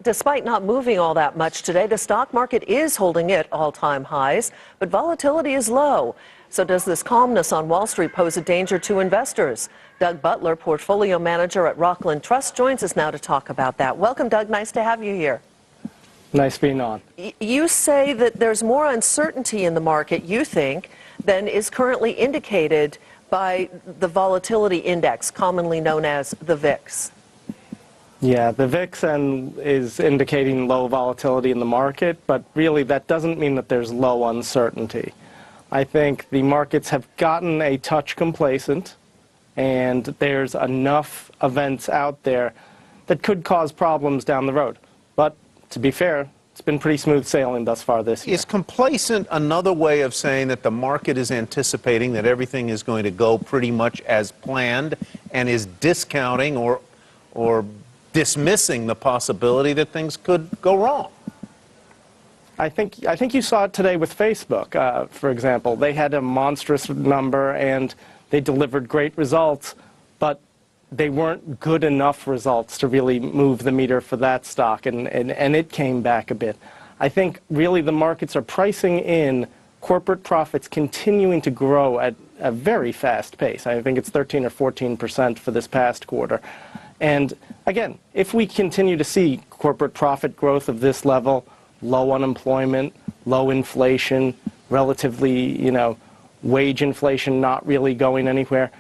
despite not moving all that much today, the stock market is holding at all-time highs, but volatility is low. So does this calmness on Wall Street pose a danger to investors? Doug Butler, portfolio manager at Rockland Trust, joins us now to talk about that. Welcome, Doug. Nice to have you here. Nice being on. You say that there's more uncertainty in the market, you think, than is currently indicated by the volatility index, commonly known as the VIX. Yeah, the VIX is indicating low volatility in the market, but really that doesn't mean that there's low uncertainty. I think the markets have gotten a touch complacent, and there's enough events out there that could cause problems down the road. But to be fair, it's been pretty smooth sailing thus far this year. Is complacent another way of saying that the market is anticipating that everything is going to go pretty much as planned and is discounting or dismissing the possibility that things could go wrong? I think you saw it today with Facebook, for example. They had a monstrous number and they delivered great results, but they weren't good enough results to really move the meter for that stock, and it came back a bit. I think really the markets are pricing in corporate profits continuing to grow at a very fast pace. I think it's 13 or 14% for this past quarter. And again, if we continue to see corporate profit growth of this level, low unemployment, low inflation, relatively, wage inflation not really going anywhere,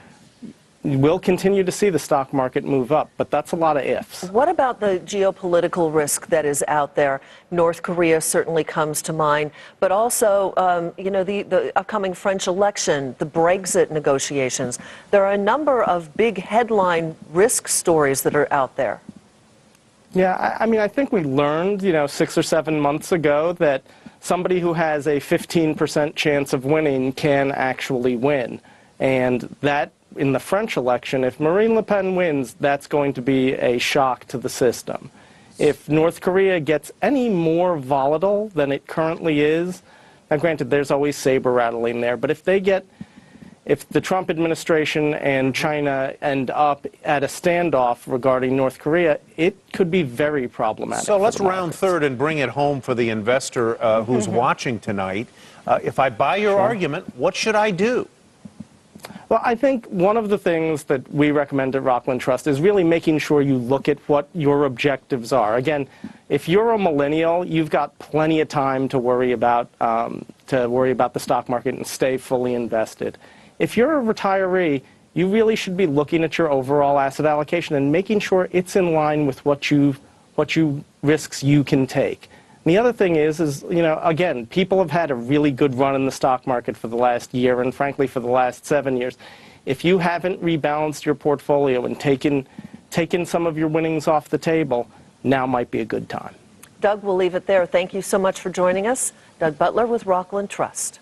we'll continue to see the stock market move up, but that's a lot of ifs. What about the geopolitical risk that is out there? North Korea certainly comes to mind, but also, the upcoming French election, the Brexit negotiations. There are a number of big headline risk stories that are out there. Yeah, I think we learned, 6 or 7 months ago that somebody who has a 15% chance of winning can actually win. And that, in the French election, if Marine Le Pen wins, that's going to be a shock to the system. If North Korea gets any more volatile than it currently is, now granted, there's always saber rattling there, but if the Trump administration and China end up at a standoff regarding North Korea, it could be very problematic. So let's round third and bring it home for the investor who's watching tonight. If I buy your argument, what should I do? Well, I think one of the things that we recommend at Rockland Trust is really making sure you look at what your objectives are. Again, if you're a millennial, you've got plenty of time to worry about the stock market and stay fully invested. If you're a retiree, you really should be looking at your overall asset allocation and making sure it's in line with what risks you can take. And the other thing is, again, people have had a really good run in the stock market for the last year and, frankly, for the last 7 years. If you haven't rebalanced your portfolio and taken some of your winnings off the table, now might be a good time. Doug, we'll leave it there. Thank you so much for joining us. Doug Butler with Rockland Trust.